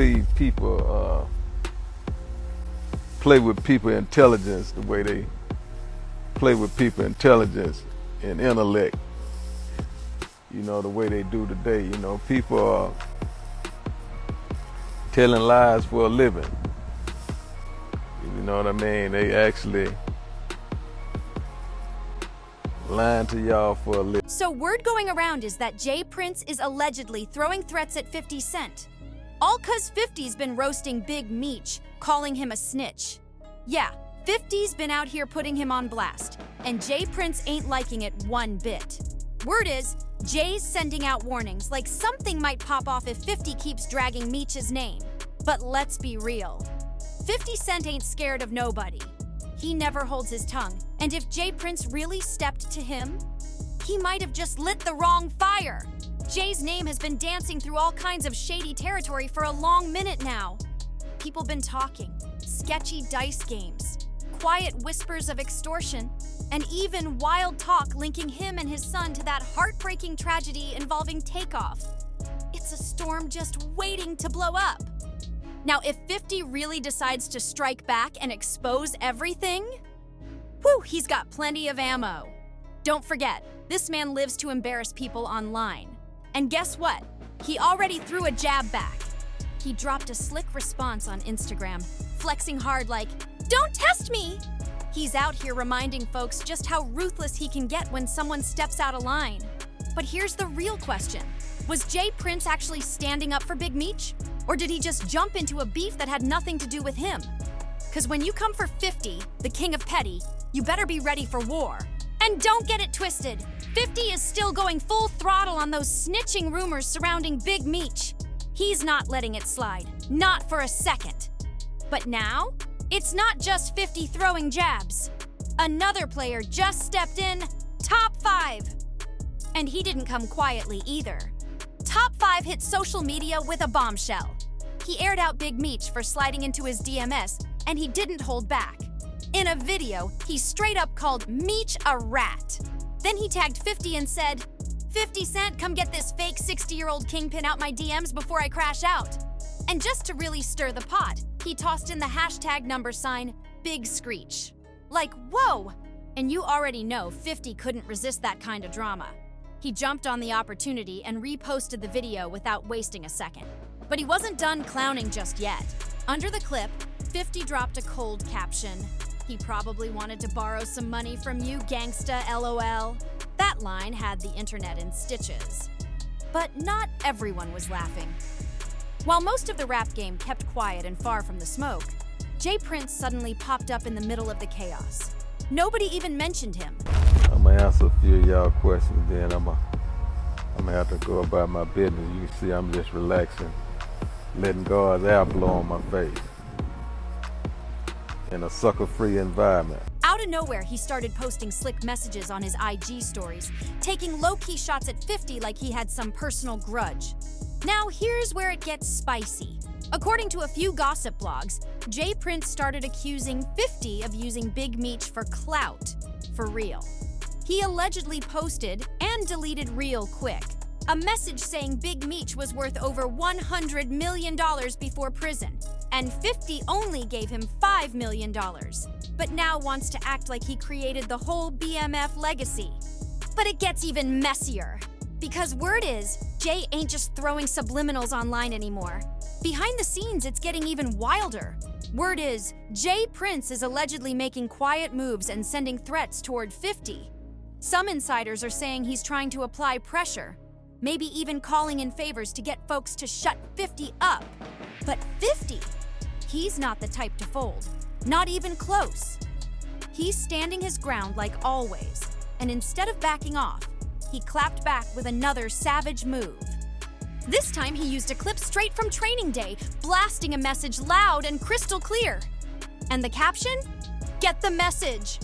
believe people play with people intelligence the way they play with people intelligence and intellect, the way they do today. People are telling lies for a living. You know what I mean? They actually lying to y'all for a living. So word going around is that J Prince is allegedly throwing threats at 50 Cent. All 'cause 50's been roasting Big Meech, calling him a snitch. Yeah, 50's been out here putting him on blast, and J Prince ain't liking it one bit. Word is, Jay's sending out warnings like something might pop off if 50 keeps dragging Meech's name. But let's be real. 50 Cent ain't scared of nobody. He never holds his tongue, and if J Prince really stepped to him, he might have just lit the wrong fire. Jay's name has been dancing through all kinds of shady territory for a long minute now. People been talking, sketchy dice games, quiet whispers of extortion, and even wild talk linking him and his son to that heartbreaking tragedy involving Takeoff. It's a storm just waiting to blow up. Now, if 50 really decides to strike back and expose everything, he's got plenty of ammo. Don't forget, this man lives to embarrass people online. And guess what? He already threw a jab back. He dropped a slick response on Instagram, flexing hard like, "Don't test me!" He's out here reminding folks just how ruthless he can get when someone steps out of line. But here's the real question. Was J Prince actually standing up for Big Meech? Or did he just jump into a beef that had nothing to do with him? Because when you come for 50, the king of petty, you better be ready for war. And don't get it twisted, 50 is still going full throttle on those snitching rumors surrounding Big Meech. He's not letting it slide, not for a second. But now, it's not just 50 throwing jabs. Another player just stepped in, Top 5. And he didn't come quietly either. Top 5 hit social media with a bombshell. He aired out Big Meech for sliding into his DMS, and he didn't hold back. In a video, he straight up called Meech a rat. Then he tagged 50 and said, "50 Cent, come get this fake 60-year-old kingpin out my DMs before I crash out." And just to really stir the pot, he tossed in the hashtag #, Big Screech. Like, whoa! And you already know 50 couldn't resist that kind of drama. He jumped on the opportunity and reposted the video without wasting a second. But he wasn't done clowning just yet. Under the clip, 50 dropped a cold caption. "He probably wanted to borrow some money from you, gangsta, LOL." That line had the internet in stitches. But not everyone was laughing. While most of the rap game kept quiet and far from the smoke, J Prince suddenly popped up in the middle of the chaos. Nobody even mentioned him. I'm gonna answer a few of y'all questions, then I'm gonna have to go about my business. You can see I'm just relaxing, letting God's air blow on my face in a sucker-free environment. Out of nowhere, he started posting slick messages on his IG stories, taking low-key shots at 50 like he had some personal grudge. Now here's where it gets spicy. According to a few gossip blogs, J Prince started accusing 50 of using Big Meech for clout, for real. He allegedly posted and deleted real quick a message saying Big Meech was worth over $100 million before prison, and 50 only gave him $5 million, but now wants to act like he created the whole BMF legacy. But it gets even messier, because word is, Jay ain't just throwing subliminals online anymore. Behind the scenes, it's getting even wilder. Word is, J Prince is allegedly making quiet moves and sending threats toward 50. Some insiders are saying he's trying to apply pressure, maybe even calling in favors to get folks to shut 50 up. But 50, he's not the type to fold, not even close. He's standing his ground like always, and instead of backing off, he clapped back with another savage move. This time he used a clip straight from training day, blasting a message loud and crystal clear. And the caption? Get the message.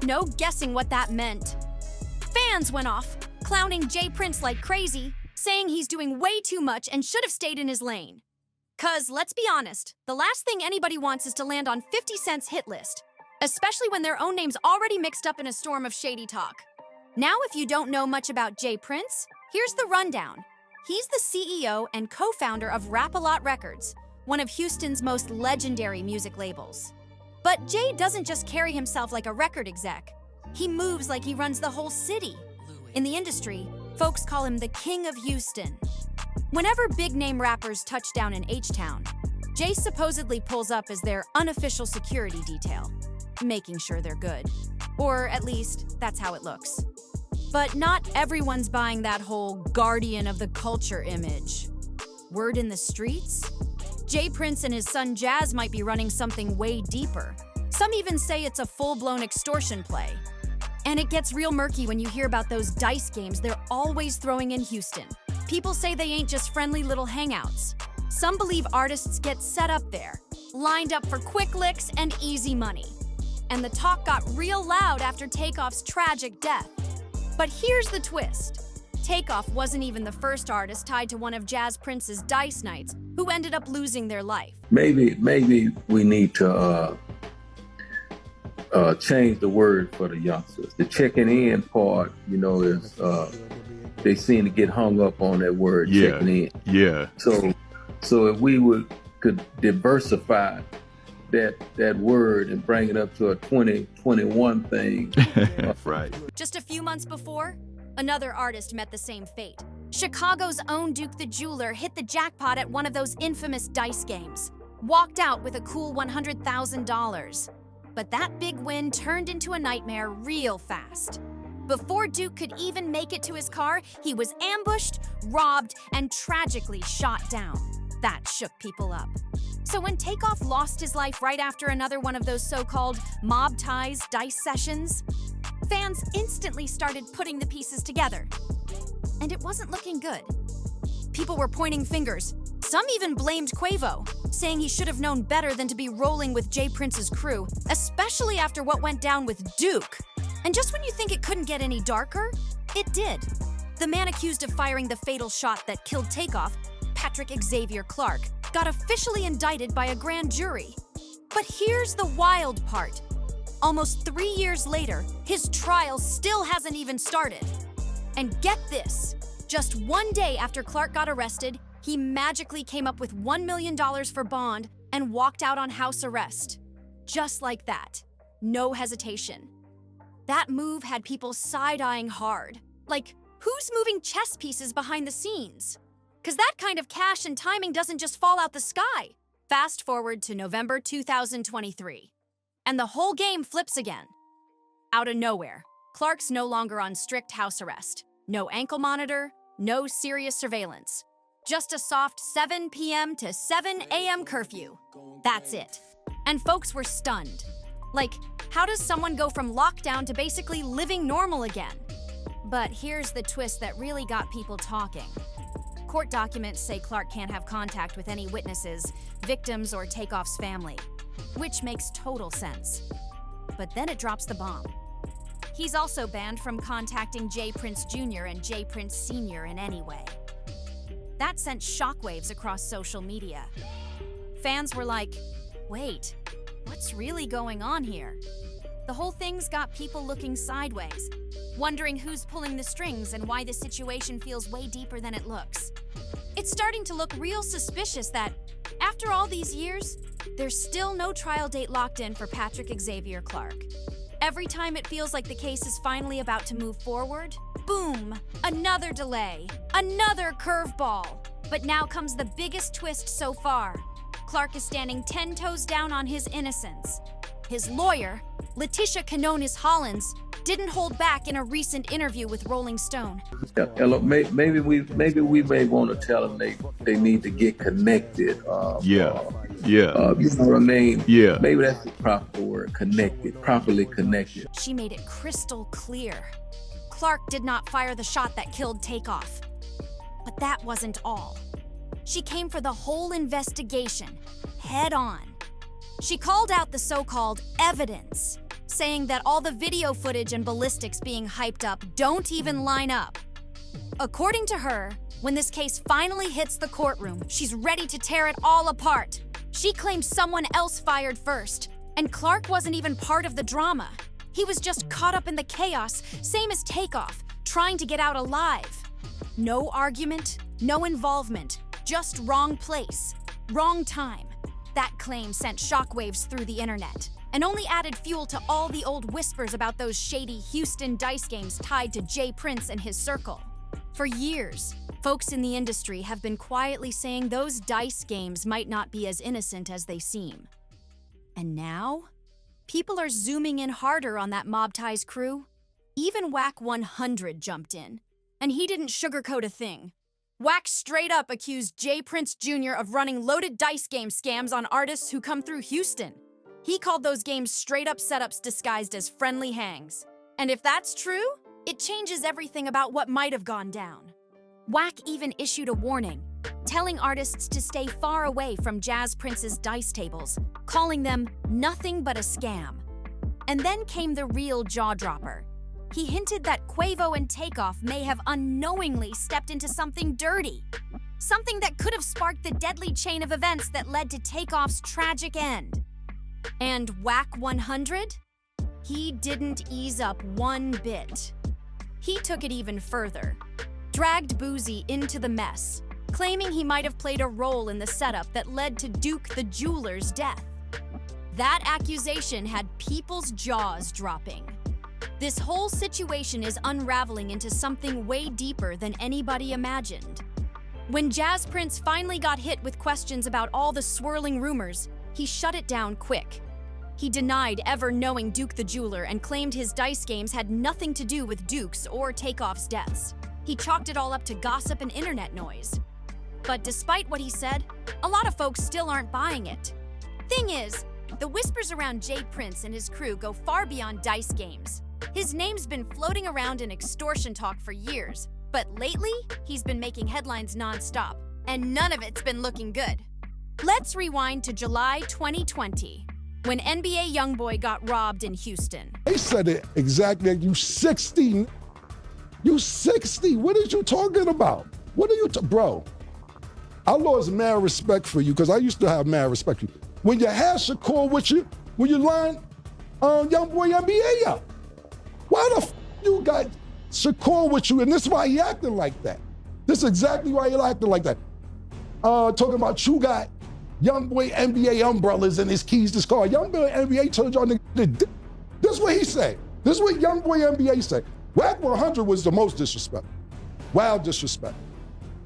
No guessing what that meant. Fans went off, clowning J Prince like crazy, saying he's doing way too much and should have stayed in his lane. 'Cause let's be honest, the last thing anybody wants is to land on 50 Cent's hit list, especially when their own name's already mixed up in a storm of shady talk. Now, if you don't know much about J Prince, here's the rundown. He's the CEO and co-founder of Rap-A-Lot Records, one of Houston's most legendary music labels. But Jay doesn't just carry himself like a record exec. He moves like he runs the whole city. In the industry, folks call him the King of Houston. Whenever big-name rappers touch down in H-Town, Jay supposedly pulls up as their unofficial security detail, making sure they're good. Or at least, that's how it looks. But not everyone's buying that whole guardian of the culture image. Word in the streets? Jay Prince and his son Jazz might be running something way deeper. Some even say it's a full-blown extortion play. And it gets real murky when you hear about those dice games they're always throwing in Houston. People say they ain't just friendly little hangouts. Some believe artists get set up there, lined up for quick licks and easy money. And the talk got real loud after Takeoff's tragic death. But here's the twist. Takeoff wasn't even the first artist tied to one of Jazz Prince's dice nights who ended up losing their life. Maybe we need to change the word for the youngsters. The checking in part, is they seem to get hung up on that word, checking in. Yeah. So if we could diversify that word and bring it up to a 2021 thing. Right. Just a few months before, another artist met the same fate. Chicago's own Duke the Jeweler hit the jackpot at one of those infamous dice games. Walked out with a cool $100,000. But that big win turned into a nightmare real fast. Before Duke could even make it to his car, he was ambushed, robbed, and tragically shot down. That shook people up. So when Takeoff lost his life right after another one of those so-called mob ties dice sessions, fans instantly started putting the pieces together. And it wasn't looking good. People were pointing fingers. Some even blamed Quavo, saying he should have known better than to be rolling with Jay Prince's crew, especially after what went down with Duke. And just when you think it couldn't get any darker, it did. The man accused of firing the fatal shot that killed Takeoff, Patrick Xavier Clark, got officially indicted by a grand jury. But here's the wild part. Almost 3 years later, his trial still hasn't even started. And get this, just one day after Clark got arrested, he magically came up with $1 million for bond and walked out on house arrest. Just like that. No hesitation. That move had people side-eyeing hard. Like, who's moving chess pieces behind the scenes? Because that kind of cash and timing doesn't just fall out the sky. Fast forward to November 2023. And the whole game flips again. Out of nowhere, Clark's no longer on strict house arrest. No ankle monitor, no serious surveillance. Just a soft 7 p.m. to 7 a.m. curfew. That's it. And folks were stunned. Like, how does someone go from lockdown to basically living normal again? But here's the twist that really got people talking. Court documents say Clark can't have contact with any witnesses, victims, or Takeoff's family, which makes total sense. But then it drops the bomb. He's also banned from contacting Jay Prince Jr. and Jay Prince Sr. in any way. That sent shockwaves across social media. Fans were like, wait, what's really going on here? The whole thing's got people looking sideways, wondering who's pulling the strings and why the situation feels way deeper than it looks. It's starting to look real suspicious that, after all these years, there's still no trial date locked in for Patrick Xavier Clark. Every time it feels like the case is finally about to move forward, boom, another delay, another curveball. But now comes the biggest twist so far. Clark is standing 10 toes down on his innocence. His lawyer, Letitia Canonis Hollins, didn't hold back in a recent interview with Rolling Stone. Maybe we may want to tell them they need to get connected. You know what I mean? Yeah. Maybe that's the proper word, connected, properly connected. She made it crystal clear. Clark did not fire the shot that killed Takeoff. But that wasn't all. She came for the whole investigation, head on. She called out the so-called evidence, saying that all the video footage and ballistics being hyped up don't even line up. According to her, when this case finally hits the courtroom, she's ready to tear it all apart. She claims someone else fired first, and Clark wasn't even part of the drama. He was just caught up in the chaos, same as Takeoff, trying to get out alive. No argument, no involvement, just wrong place. Wrong time. That claim sent shockwaves through the internet and only added fuel to all the old whispers about those shady Houston dice games tied to Jay Prince and his circle. For years, folks in the industry have been quietly saying those dice games might not be as innocent as they seem. And now, people are zooming in harder on that Mob Ties crew. Even Whack 100 jumped in, and he didn't sugarcoat a thing. Whack straight up accused Jay Prince Jr. of running loaded dice game scams on artists who come through Houston. He called those games straight up setups disguised as friendly hangs. And if that's true, it changes everything about what might have gone down. Whack even issued a warning, telling artists to stay far away from Jazz Prince's dice tables, calling them nothing but a scam. And then came the real jaw-dropper. He hinted that Quavo and Takeoff may have unknowingly stepped into something dirty. Something that could have sparked the deadly chain of events that led to Takeoff's tragic end. And Whack 100? He didn't ease up one bit. He took it even further, dragged Boozy into the mess, claiming he might have played a role in the setup that led to Duke the Jeweler's death. That accusation had people's jaws dropping. This whole situation is unraveling into something way deeper than anybody imagined. When Jazz Prince finally got hit with questions about all the swirling rumors, he shut it down quick. He denied ever knowing Duke the Jeweler and claimed his dice games had nothing to do with Duke's or Takeoff's deaths. He chalked it all up to gossip and internet noise. But despite what he said, a lot of folks still aren't buying it. Thing is, the whispers around Jay Prince and his crew go far beyond dice games. His name's been floating around in extortion talk for years, but lately, he's been making headlines nonstop, and none of it's been looking good. Let's rewind to July 2020, when NBA YoungBoy got robbed in Houston. They said it exactly. You 60. You 60. What are you talking about? What are you, bro? I lost mad respect for you because I used to have mad respect for you. When you had Shakur with you, when you lined YoungBoy NBA up, why the you got Shakur with you? And this is why he acting like that. This is exactly why he acting like that. Talking about you got YoungBoy NBA umbrellas and his keys to his car. YoungBoy NBA told y'all niggas. This is what he said. This is what YoungBoy NBA said. Whack 100 was the most disrespectful. Wild disrespect.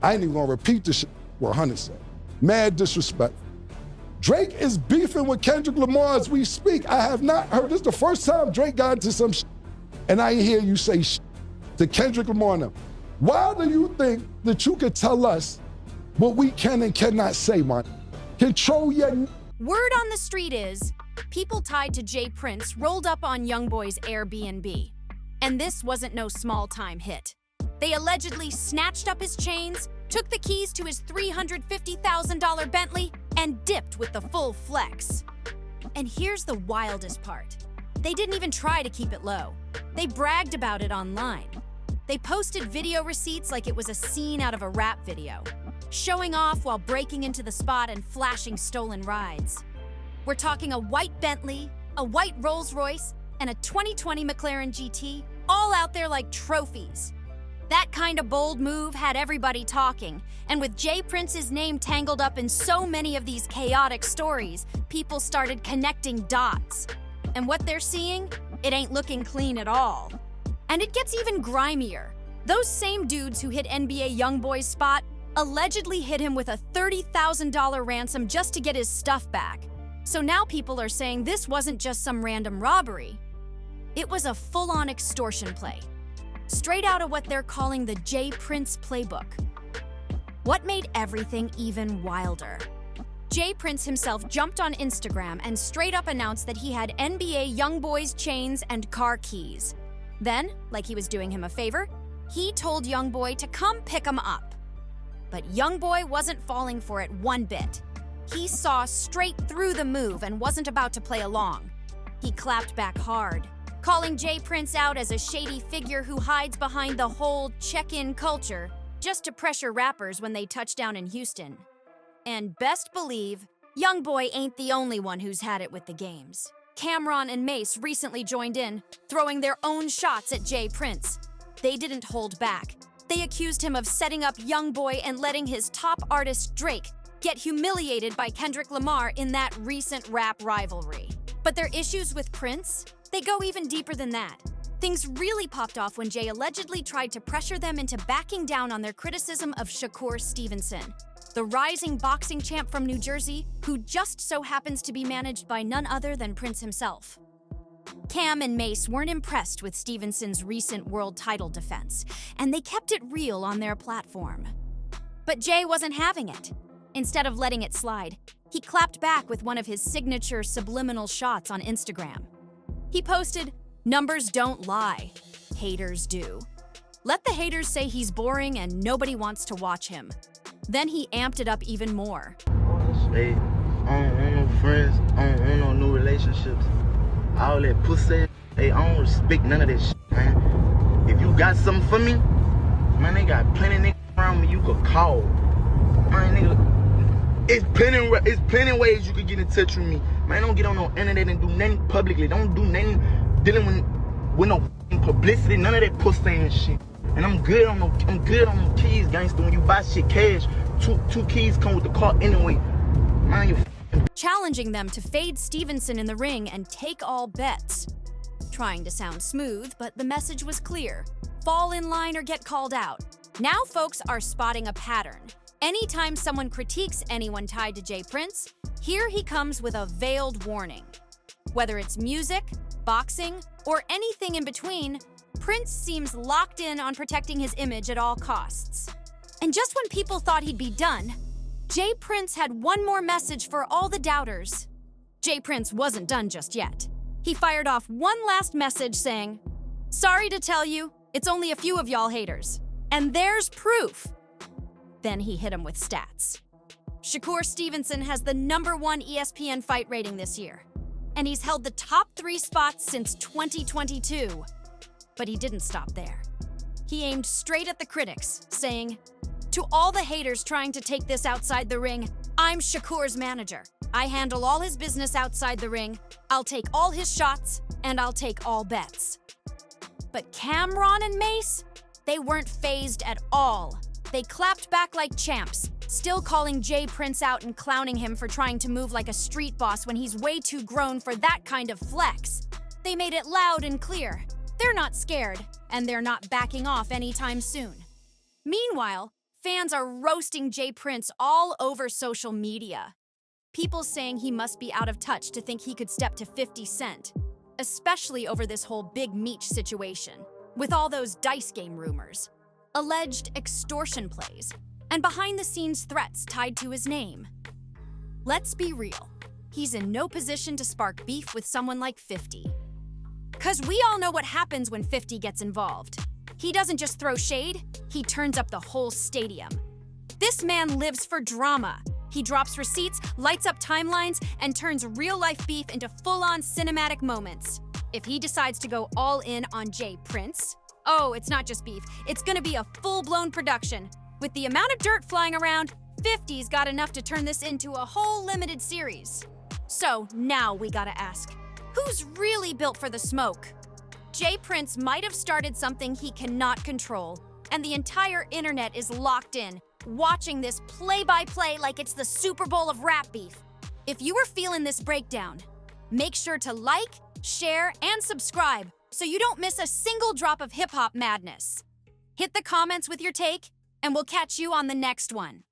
I ain't even gonna repeat the shit 100 said. Mad disrespect. Drake is beefing with Kendrick Lamar as we speak. I have not heard, this is the first time Drake got into some shit, and I hear you say shit to Kendrick Lamar now. Why do you think that you could tell us what we can and cannot say, man? Control your... Word on the street is, people tied to Jay Prince rolled up on YoungBoy's Airbnb. And this wasn't no small-time hit. They allegedly snatched up his chains, took the keys to his $350,000 Bentley, and dipped with the full flex. And here's the wildest part. They didn't even try to keep it low. They bragged about it online. They posted video receipts like it was a scene out of a rap video, showing off while breaking into the spot and flashing stolen rides. We're talking a white Bentley, a white Rolls Royce, and a 2020 McLaren GT, all out there like trophies. That kind of bold move had everybody talking, and with Jay Prince's name tangled up in so many of these chaotic stories, people started connecting dots. And what they're seeing, it ain't looking clean at all. And it gets even grimier. Those same dudes who hit NBA YoungBoy's spot allegedly hit him with a $30,000 ransom just to get his stuff back. So now people are saying this wasn't just some random robbery. It was a full-on extortion play. Straight out of what they're calling the Jay Prince playbook. What made everything even wilder? Jay Prince himself jumped on Instagram and straight up announced that he had NBA YoungBoy's chains and car keys. Then, like he was doing him a favor, he told YoungBoy to come pick him up. But YoungBoy wasn't falling for it one bit. He saw straight through the move and wasn't about to play along. He clapped back hard, calling Jay Prince out as a shady figure who hides behind the whole check-in culture just to pressure rappers when they touch down in Houston. And best believe, YoungBoy ain't the only one who's had it with the games. Cameron and Mace recently joined in, throwing their own shots at Jay Prince. They didn't hold back. They accused him of setting up YoungBoy and letting his top artist, Drake, get humiliated by Kendrick Lamar in that recent rap rivalry. But their issues with Prince, they go even deeper than that. Things really popped off when Jay allegedly tried to pressure them into backing down on their criticism of Shakur Stevenson, the rising boxing champ from New Jersey, who just so happens to be managed by none other than Prince himself. Cam and Mace weren't impressed with Stevenson's recent world title defense, and they kept it real on their platform. But Jay wasn't having it. Instead of letting it slide, he clapped back with one of his signature subliminal shots on Instagram. He posted, "Numbers don't lie, haters do. Let the haters say he's boring and nobody wants to watch him." Then he amped it up even more. Hey, I don't want no friends, I don't want no new relationships. All that pussy, hey, I don't respect none of that shit, man. If you got something for me, man, they got plenty of niggas around me you could call. Man, nigga, it's plenty ways you could get in touch with me. Man, don't get on no internet and do nothing publicly. Don't do nothing dealing with no publicity, none of that pussy and shit. And I'm good on them keys, gangster. When you buy shit cash, two keys come with the car anyway. Man, you challenging them to fade Stevenson in the ring and take all bets. Trying to sound smooth, but the message was clear. Fall in line or get called out. Now folks are spotting a pattern. Anytime someone critiques anyone tied to Jay Prince, here he comes with a veiled warning. Whether it's music, boxing, or anything in between, Prince seems locked in on protecting his image at all costs. And just when people thought he'd be done, Jay Prince had one more message for all the doubters. Jay Prince wasn't done just yet. He fired off one last message saying, "Sorry to tell you, it's only a few of y'all haters. And there's proof." Then he hit him with stats. Shakur Stevenson has the #1 ESPN fight rating this year, and he's held the top 3 spots since 2022. But he didn't stop there. He aimed straight at the critics, saying, "To all the haters trying to take this outside the ring, I'm Shakur's manager. I handle all his business outside the ring. I'll take all his shots, and I'll take all bets." But Cameron and Mace, they weren't fazed at all. They clapped back like champs, still calling Jay Prince out and clowning him for trying to move like a street boss when he's way too grown for that kind of flex. They made it loud and clear. They're not scared, and they're not backing off anytime soon. Meanwhile, fans are roasting Jay Prince all over social media. People saying he must be out of touch to think he could step to 50 Cent, especially over this whole Big Meech situation, with all those dice game rumors, alleged extortion plays, and behind-the-scenes threats tied to his name. Let's be real, he's in no position to spark beef with someone like 50. 'Cause we all know what happens when 50 gets involved. He doesn't just throw shade, he turns up the whole stadium. This man lives for drama. He drops receipts, lights up timelines, and turns real-life beef into full-on cinematic moments. If he decides to go all in on Jay Prince, oh, it's not just beef, it's gonna be a full-blown production. With the amount of dirt flying around, 50's got enough to turn this into a whole limited series. So now we gotta ask, who's really built for the smoke? Jay Prince might have started something he cannot control, and the entire internet is locked in, watching this play-by-play like it's the Super Bowl of rap beef. If you were feeling this breakdown, make sure to like, share, and subscribe so you don't miss a single drop of hip-hop madness. Hit the comments with your take, and we'll catch you on the next one.